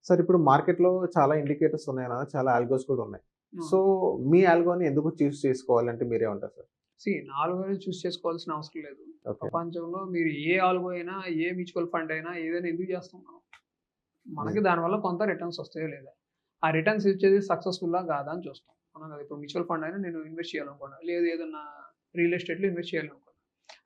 Sir ఇప్పుడు మార్కెట్‌లో చాలా ఇండికేటర్స్ ఉన్నాయి, చాలా ఆల్గోస్ కూడా ఉన్నాయి. హ్మ్. సో, మీ ఆల్గోని ఎందుకు చూస్ చేసుకోవాలంటే మీరేమంటారు సార్? నాలుగోది చూస్ చేసుకోవాల్సిన అవసరం లేదు. ఓకే. ప్రపంచంలో మీరు ఏ ఆల్గో అయినా, ఏ మ్యూచువల్ ఫండ్ అయినా ఏదైనా ఎందుకు చేస్తాం మనం? మనకి దానివల్ల కొంత రిటర్న్స్ వస్తాయో లేదా? ఆ రిటర్న్స్ ఇచ్చేది సక్సెస్‌ఫుల్లా కాదా అని చూస్తాం. అవునా కదా! ఇప్పుడు మ్యూచువల్ ఫండ్ అయినా నేను ఇన్వెస్ట్ చేయాలనుకున్నా. లేదు ఏదన్నా రియల్ ఎస్టేట్‌లో ఇన్వెస్ట్ చేయాలనుకున్నా.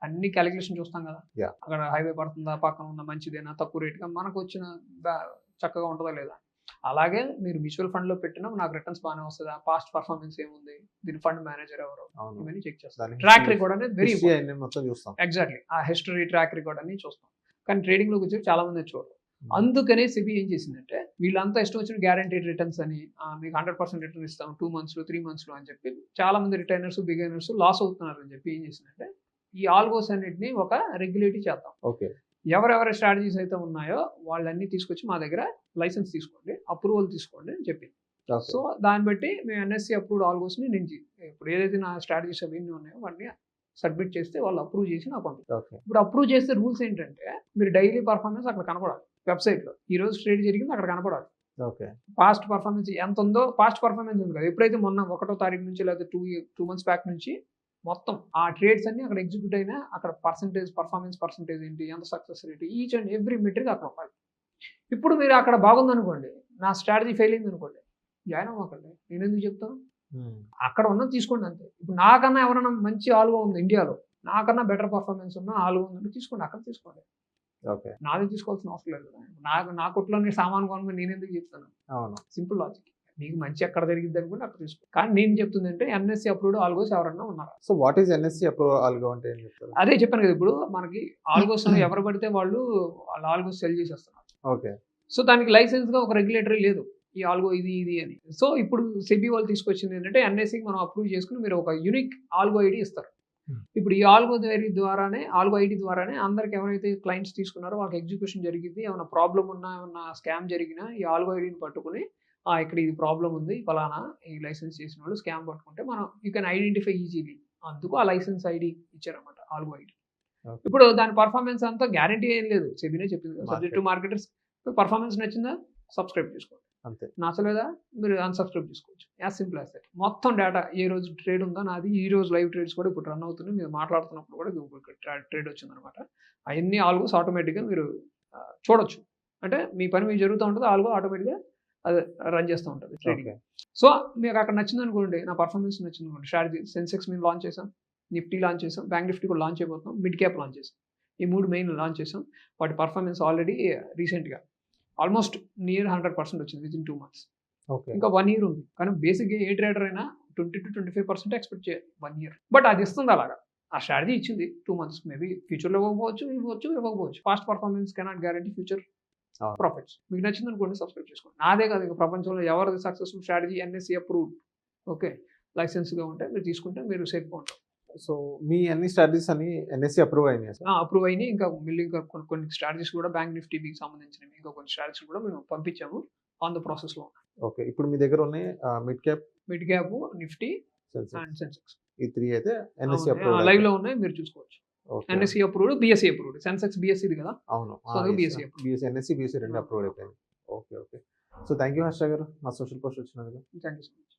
అన్ని కాలిక్యులేషన్ చూస్తాం కదా! యాహ్! అక్కడ హైవే పడుతుందా? పక్కన ఉన్న మంచిదేనా? తక్కువ రేట్‌గా మనకొచ్చిన బా చక్కగా ఉంటదా లేదా? అలాగే మీరు మ్యూచువల్ ఫండ్‌లో పెట్టినా నాకు రిటర్న్స్ బానే వస్తదా? పాస్ట్ పెర్ఫార్మన్స్ ఏముంది? దీని ఫండ్ మేనేజర్ ఎవరు? అవును. ఇవన్నీ చెక్ చేస్తాం. దాని ట్రాక్ రికార్డ్ అనేది వెరీ హిస్టరీ ఇంపార్టెంట్. అయన్నీ మొత్తం చూస్తాం. ఎగ్జాక్ట్‌లీ. ఆ హిస్టరీ, ట్రాక్ రికార్డ్ అన్నీ చూస్తాం. కానీ ట్రేడింగ్‌లోకి వచ్చి చాలా మంది చూడరు. హ్మ్. అందుకనే సెబీ ఏం చేసిందంటే వీళ్ళంతా ఇష్టం వచ్చిన గ్యారంటీడ్ రిటర్న్స్ అని మీకు 100% రిటర్న్ ఇస్తాం 2 మంత్స్‌లో, 3 మంత్స్‌లో అని చెప్పి చాలా మంది రిటైనర్స్, బిగినర్స్ లాస్ అవుతున్నారని చెప్పి ఏం చేసిందంటే ఈ ఆల్గోస్ అన్నిటిని ఒక రెగ్యులేటరీ చేద్దాం. ఓకే. ఎవరెవరి స్ట్రాటజీస్ అయితే ఉన్నాయో వాళ్ళన్నీ తీసుకొచ్చి మా దగ్గర లైసెన్స్ తీసుకోండి, అప్రూవల్ తీసుకోండి అని చెప్పింది. ఓకే. సో, దాన్ని బట్టి మేము ఎన్ఎస్‌సి అప్రూవ్డ్ ఆల్గోస్‌ని ఇప్పుడు ఏదైతే నా స్ట్రాటజీస్ అవన్నీ ఉన్నాయో వాటిని సబ్మిట్ చేస్తే వాళ్ళు అప్రూవ్ చేసి నాకు పంపిస్తారు. ఓకే. ఇప్పుడు అప్రూవ్ చేసే రూల్స్ ఏంటంటే మీరు డైలీ పర్ఫార్మెన్స్ అక్కడ కనపడాలి. వెబ్‌సైట్‌లో. ఈరోజు ట్రేడ్ జరిగింది అక్కడ కనపడాలి. ఓకే. పాస్ట్ పర్ఫార్మెన్స్ ఎంత ఉందో పాస్ట్ పర్ఫార్మెన్స్ ఉంది కదా! ఎప్పుడైతే మొన్న 1 తారీఖు నుంచి లేదా 2 మంత్స్ బ్యాక్ నుంచి మొత్తం ఆ ట్రేడ్స్ అన్నీ అక్కడ ఎగ్జిక్యూట్ అయినా అక్కడ పర్ఫార్మెన్స్ పర్సెంటేజ్ ఏంటి? ఎంత success rate each and every metric అక్కడ ఉండాలి. ఇప్పుడు మీరు అక్కడ బాగుందనుకోండి. నా స్ట్రాటజీ ఫెయిల్ అయిందనుకోండి. జాయిన్ అవ్వకండి. నేనెందుకు చెప్తాను? హ్మ్. అక్కడ ఉన్నది తీసుకోండి అంతే. ఇప్పుడు నాకన్నా ఎవరైనా మంచి ఆల్గో ఉంది ఇండియాలో. నాకన్నా బెటర్ పర్ఫార్మెన్స్ ఉన్న ఆల్గో ఉందంటే తీసుకోండి. అక్కడ తీసుకోండి. ఓకే. నాది తీసుకోవాల్సిన అవసరం లేదు కదా! నా కొట్టులోని సామాను కొనమని నేనెందుకు చెప్తాను? అవును. Simple logic. మీకు మంచి ఎక్కడ జరిగిద్ది అనుకుంటే అక్కడ తీసుకో. కానీ నేను చెప్తుందంటే ఎన్ఎస్‌సి అప్రూవ్డ్ ఆల్గోస్ ఎవరన్నా ఉన్నారా? So, what is NSC approve algo అంటే ఏం చెప్తారు? అదే చెప్పాను కదా! ఇప్పుడు మనకి ఆల్గోస్ ఎవరు పడితే వాళ్ళు వాళ్ళ ఆల్గోస్ సెల్ చేసేస్తున్నారు. ఓకే. సో, దానికి లైసెన్స్‌గా ఒక రెగ్యులేటరీ లేదు. ఈ ఆల్గో ఇది అని. సో, ఇప్పుడు సెబీ వాళ్ళు తీసుకొచ్చింది ఏంటంటే ఎన్ఎస్‌సికి మనం అప్రూవ్ చేసుకొని మీరు ఒక యూనిక్ ఆల్గో ఐడీ ఇస్తారు. హ్మ్. ఇప్పుడు ఈ ఆల్గో ఆల్గో ఐడీ ద్వారానే అందరికి ఎవరైతే క్లయింట్స్ తీసుకున్నారో వాళ్ళకి ఎగ్జిక్యూషన్ జరిగిద్ది. ఏమైనా ప్రాబ్లమ్ ఉన్నా, ఏమన్నా స్కామ్ జరిగినా ఈ ఆల్గో ఐడీని పట్టుకొని ఇక్కడ ఇది ప్రాబ్లమ్ ఉంది. ఫలానా ఈ లైసెన్స్ చేసినోళ్ళు స్కామ్ పట్టుకుంటే మనం యూ కెన్ ఐడెంటిఫై ఈజీలీ. అందుకు ఆ లైసెన్స్ ఐడీ ఇచ్చారన్నమాట ఆల్గో ఐడీ. ఓకే. ఇప్పుడు దాని పర్ఫార్మెన్స్ అంతా గ్యారంటీ ఏం లేదు. సెబీనే చెప్పింది కదా! Subject to market. Marketers performance నచ్చిందా? సబ్‌స్క్రైబ్ చేసుకోండి. అంతే. నచ్చలేదా? మీరు అన్‌సబ్‌స్క్రైబ్ చేసుకోవచ్చు. As simple as that. మొత్తం డేటా ఏ రోజు ట్రేడ్ ఉందో నాది ఈ రోజు లైవ్ ట్రేడ్స్ కూడా ఇప్పుడు రన్ అవుతున్నాయి. మీరు మాట్లాడుతున్నప్పుడు కూడా ట్రేడ్ వచ్చిందనమాట. అయన్నీ ఆల్గోస్ ఆటోమేటిక్‌గా మీరు చూడొచ్చు. అంటే మీ పని మీకు జరుగుతా ఉంటది. ఆల్గో ఆటోమేటిక్‌గా అది రన్ చేస్తూ ఉంటది ట్రేడింగ్. ఓకే. సో, మీకు అక్కడ నచ్చిందనుకోండి, నా పర్ఫార్మెన్స్ నచ్చిందనుకోండి, స్ట్రాటజీ సెన్సెక్స్ మేము లాంచ్ చేసాం. నిఫ్టీ లాంచ్ చేసాం. బ్యాంక్ నిఫ్టీ కూడా లాంచ్ చేయబోతున్నాం. మిడ్ క్యాప్ లాంచ్ చేసాం. ఈ 3 మెయిన్ లాంచ్ చేసాం. వాటి పర్ఫార్మెన్స్ ఆల్రెడీ రీసెంట్‌గా ఆల్మోస్ట్ నియర్ 100% వచ్చింది వితిన్ 2 మంత్స్. ఓకే. ఇంకా 1 ఇయర్ ఉంది. కానీ బేసిక్‌గా ఏ ట్రేడర్ అయినా 20-25% ఎక్స్‌పెక్ట్ చేయాలి 1 ఇయర్. బట్ అది ఇస్తుంది అలాగా. ఆ స్ట్రాటజీ ఇచ్చింది 2 మంత్స్. మేబీ ఫ్యూచర్‌లో ఇవ్వకపోవచ్చు. Past performance cannot guarantee future అవును. ప్రాఫిట్స్. మీకు నచ్చిందనుకోండి సబ్‌స్క్రైబ్ చేసుకోండి. నాదే కాదు ఇక ప్రపంచంలో ఎవరిది successful strategy NSC approved. Okay. లైసెన్స్‌గా ఉంటే మీరు తీసుకుంటే మీరు సేఫ్‌గా ఉంటారు. సో, మీ అన్ని స్ట్రాటజీస్ అన్ని ఎన్ఎస్‌సి అప్రూవ్ అయినాయా సార్? అప్రూవ్ అయినాయి. ఇంకా మళ్ళీ ఇంకా కొన్ని స్ట్రాటజీస్ కూడా బ్యాంక్ నిఫ్టీకి సంబంధించినవి ఇంకా కొన్ని స్ట్రాటజీస్ కూడా మేము పంపించాము. ఆన్ ద ప్రాసెస్‌లో ఉన్నాయి. ఓకే. ఇప్పుడు మీ దగ్గర ఉన్నాయి mid cap, mid cap, Nifty Sensex. And Sensex. ఈ 3 అయితే ఎన్ఎస్‌సి అవును. అప్రూవ్డ్ లైవ్‌లో అయిపోయాయి. ఉన్నాయి మీరు చూసుకోవచ్చు. Okay. NSC approved, BSC approved. Sensex బీఎస్‌సిది కదా! అవును. సో, అందుకు yes. BSC approved. BSC, NSC, BSC 2 approved అయిపోయింది. Okay. Okay. So, thank you Harsha garu మా సోషల్ పోస్ట్ వచ్చినందుకు. Thank you so much.